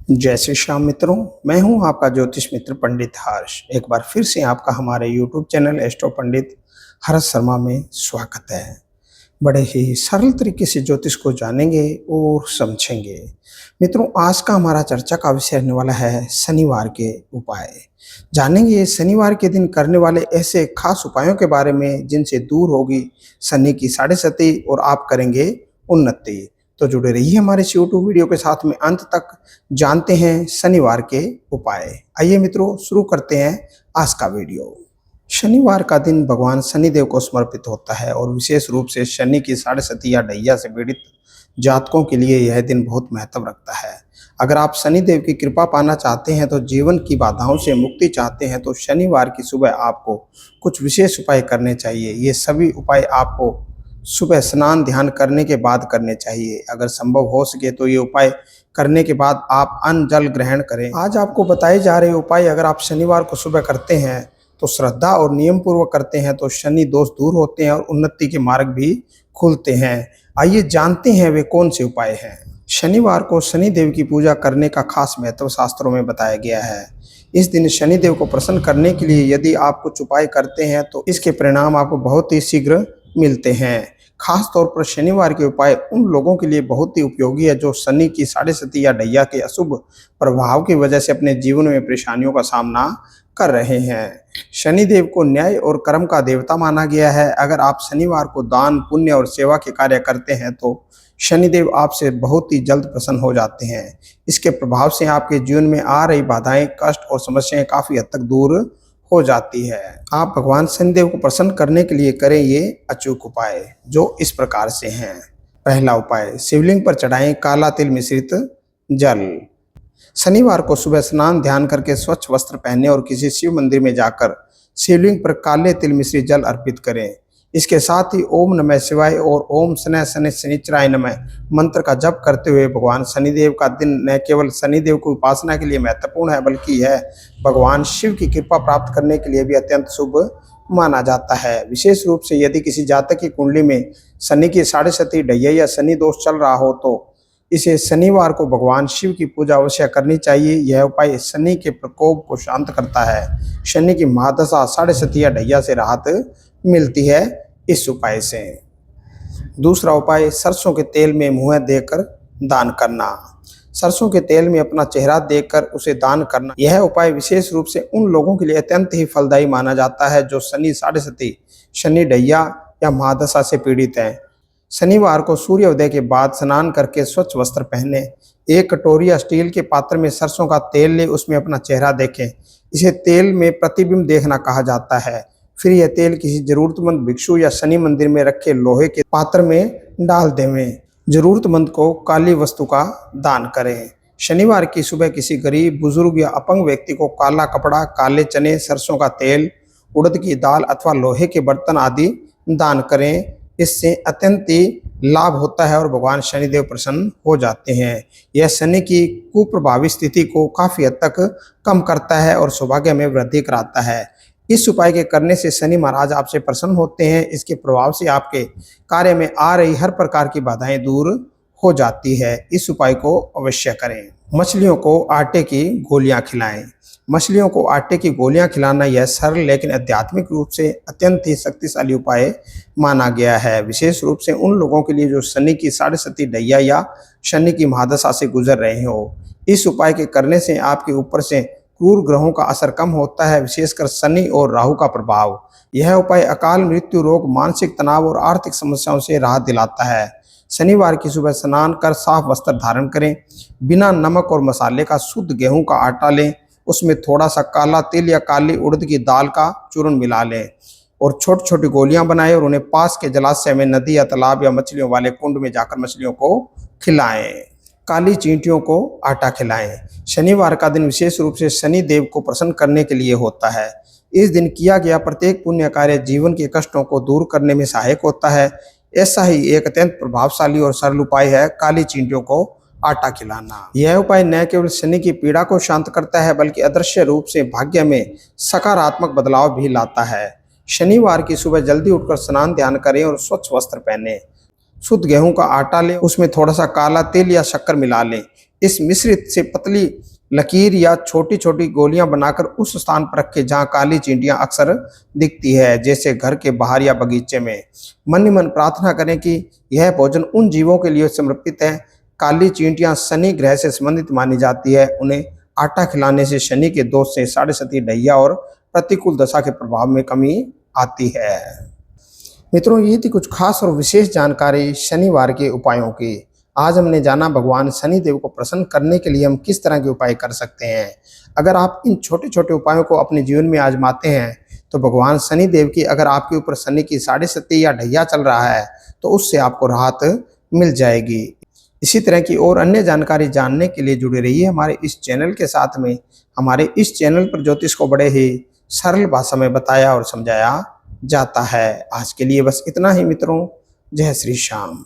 जय श्री श्याम मित्रों। मैं हूं आपका ज्योतिष मित्र पंडित हर्ष। एक बार फिर से आपका हमारे YouTube चैनल एस्ट्रो पंडित हर्ष शर्मा में स्वागत है। बड़े ही सरल तरीके से ज्योतिष को जानेंगे और समझेंगे। मित्रों, आज का हमारा चर्चा का विषय रहने वाला है शनिवार के उपाय। जानेंगे शनिवार के दिन करने वाले ऐसे खास उपायों के बारे में जिनसे दूर होगी शनि की साढ़े सती और आप करेंगे उन्नति। तो जुड़े रहिए हमारे इस YouTube वीडियो के साथ में अंत तक जानते हैं शनिवार के उपाय। आइए मित्रों, शुरू करते हैं आज का वीडियो। शनिवार का दिन भगवान शनिदेव को समर्पित होता है और विशेष रूप से शनि की साढ़े सती या ढैया से पीड़ित जातकों के लिए यह दिन बहुत महत्व रखता है। अगर आप शनिदेव की कृपा पाना चाहते हैं तो जीवन की बाधाओं से मुक्ति चाहते हैं तो शनिवार की सुबह आपको कुछ विशेष उपाय करने चाहिए। ये सभी उपाय आपको सुबह स्नान ध्यान करने के बाद करने चाहिए। अगर संभव हो सके तो ये उपाय करने के बाद आप अन्न जल ग्रहण करें। आज आपको बताए जा रहे उपाय अगर आप शनिवार को सुबह करते हैं तो श्रद्धा और नियम पूर्वक करते हैं तो शनि दोष दूर होते हैं और उन्नति के मार्ग भी खुलते हैं। आइए जानते हैं वे कौन से उपाय हैं। शनिवार को शनिदेव की पूजा करने का खास महत्व शास्त्रों में बताया गया है। इस दिन शनिदेव को प्रसन्न करने के लिए यदि आप कुछ उपाय करते हैं तो इसके परिणाम आपको बहुत ही शीघ्र मिलते हैं। खास तौर पर शनिवार के उपाय उन लोगों के लिए बहुत ही उपयोगी है जो शनि की साढ़े सती या ढैया के अशुभ प्रभाव की वजह से अपने जीवन में परेशानियों का सामना कर रहे हैं। शनिदेव को न्याय और कर्म का देवता माना गया है। अगर आप शनिवार को दान पुण्य और सेवा के कार्य करते हैं तो शनिदेव आपसे बहुत ही जल्द प्रसन्न हो जाते हैं। इसके प्रभाव से आपके जीवन में आ रही बाधाएं, कष्ट और समस्याएं काफी हद तक दूर हो जाती है। आप भगवान शनिदेव को प्रसन्न करने के लिए करें ये अचूक उपाय जो इस प्रकार से हैं। पहला उपाय, शिवलिंग पर चढ़ाएं काला तिल मिश्रित जल। शनिवार को सुबह स्नान ध्यान करके स्वच्छ वस्त्र पहने और किसी शिव मंदिर में जाकर शिवलिंग पर काले तिल मिश्रित जल अर्पित करें। इसके साथ ही ओम नमः शिवाय और ओम शनैः शनैः शनिश्चराय नमः मंत्र का जप करते हुए भगवान शनिदेव का दिन न केवल शनिदेव की उपासना के लिए महत्वपूर्ण है बल्कि यह भगवान शिव की कृपा प्राप्त करने के लिए भी अत्यंत शुभ माना जाता है। विशेष रूप से यदि किसी जातक की कुंडली में शनि की साढ़े सती ढैया या शनि दोष चल रहा हो तो इसे शनिवार को भगवान शिव की पूजा अवश्य करनी चाहिए। यह उपाय शनि के प्रकोप को शांत करता है। शनि की महादशा साढ़े सती या ढैया से राहत मिलती है इस उपाय से। दूसरा उपाय, सरसों के तेल में मुंह देकर दान करना। सरसों के तेल में अपना चेहरा देखकर उसे दान करना। यह उपाय विशेष रूप से उन लोगों के लिए अत्यंत ही फलदायी माना जाता है जो शनि साढ़े सती, शनि ढैया या महादशा से पीड़ित हैं। शनिवार को सूर्योदय के बाद स्नान करके स्वच्छ वस्त्र पहने, एक कटोरी या स्टील के पात्र में सरसों का तेल ले, उसमें अपना चेहरा देखें। इसे तेल में प्रतिबिंब देखना कहा जाता है। फिर यह तेल किसी जरूरतमंद भिक्षु या शनि मंदिर में रखे लोहे के पात्र में डाल देवें। जरूरतमंद को काली वस्तु का दान करें। शनिवार की सुबह किसी गरीब, बुजुर्ग या अपंग व्यक्ति को काला कपड़ा, काले चने, सरसों का तेल, उड़द की दाल अथवा लोहे के बर्तन आदि दान करें। इससे अत्यंत ही लाभ होता है और भगवान शनिदेव प्रसन्न हो जाते हैं। यह शनि की कुप्रभावी स्थिति को काफी हद तक कम करता है और सौभाग्य में वृद्धि कराता है। इस उपाय के करने से शनि महाराज आपसे प्रसन्न होते हैं। इसके प्रभाव से आपके कार्य में आ रही हर प्रकार की बाधाएं दूर हो जाती है। इस उपाय को अवश्य करें। मछलियों को आटे की गोलियां खिलाएं। मछलियों को आटे की गोलियां खिलाना यह सरल लेकिन आध्यात्मिक रूप से अत्यंत ही शक्तिशाली उपाय माना गया है। विशेष रूप से उन लोगों के लिए जो शनि की साढ़े सती ढैया या शनि की महादशा से गुजर रहे हो। इस उपाय के करने से आपके ऊपर से क्रूर ग्रहों का असर कम होता है, विशेषकर शनि और राहु का प्रभाव। यह उपाय अकाल मृत्यु, रोग, मानसिक तनाव और आर्थिक समस्याओं से राहत दिलाता है। शनिवार की सुबह स्नान कर साफ वस्त्र धारण करें। बिना नमक और मसाले का शुद्ध गेहूं का आटा लें, उसमें थोड़ा सा काला तिल या काली उड़द की दाल का चूर्ण मिला लें और छोटी छोटी गोलियां बनाएं और उन्हें पास के जलाशय में, नदी या तालाब या मछलियों वाले कुंड में जाकर मछलियों को खिलाएं। काली चींटियों को आटा खिलाएं। शनिवार का दिन विशेष रूप से शनि देव को प्रसन्न करने के लिए होता है। इस दिन किया गया प्रत्येक पुण्य कार्य जीवन के कष्टों को दूर करने में सहायक होता है। ऐसा ही एक अत्यंत प्रभावशाली और सरल उपाय है काली चींटियों को आटा खिलाना। यह उपाय न केवल शनि की पीड़ा को शांत करता है बल्कि अदृश्य रूप से भाग्य में सकारात्मक बदलाव भी लाता है। शनिवार की सुबह जल्दी उठकर स्नान ध्यान करें और स्वच्छ वस्त्र पहने। शुद्ध गेहूं का आटा लें, उसमें थोड़ा सा काला तिल या शक्कर मिला लें। इस मिश्रित से पतली लकीर या छोटी छोटी गोलियां बनाकर उस स्थान पर रखें जहां काली चींटियां अक्सर दिखती है, जैसे घर के बाहर या बगीचे में। मन ही मन प्रार्थना करें कि यह भोजन उन जीवों के लिए समर्पित है। काली चींटियां शनि ग्रह से संबंधित मानी जाती है। उन्हें आटा खिलाने से शनि के दोष से साढ़े सती ढैया और प्रतिकूल दशा के प्रभाव में कमी आती है। मित्रों, ये थी कुछ खास और विशेष जानकारी शनिवार के उपायों की। आज हमने जाना भगवान शनि देव को प्रसन्न करने के लिए हम किस तरह के उपाय कर सकते हैं। अगर आप इन छोटे छोटे उपायों को अपने जीवन में आजमाते हैं तो भगवान शनि देव की, अगर आपके ऊपर शनि की साढ़े सती या ढैया चल रहा है तो उससे आपको राहत मिल जाएगी। इसी तरह की और अन्य जानकारी जानने के लिए जुड़े रहिए हमारे इस चैनल के साथ में। हमारे इस चैनल पर ज्योतिष को बड़े ही सरल भाषा में बताया और समझाया जाता है। आज के लिए बस इतना ही मित्रों। जय श्री श्याम।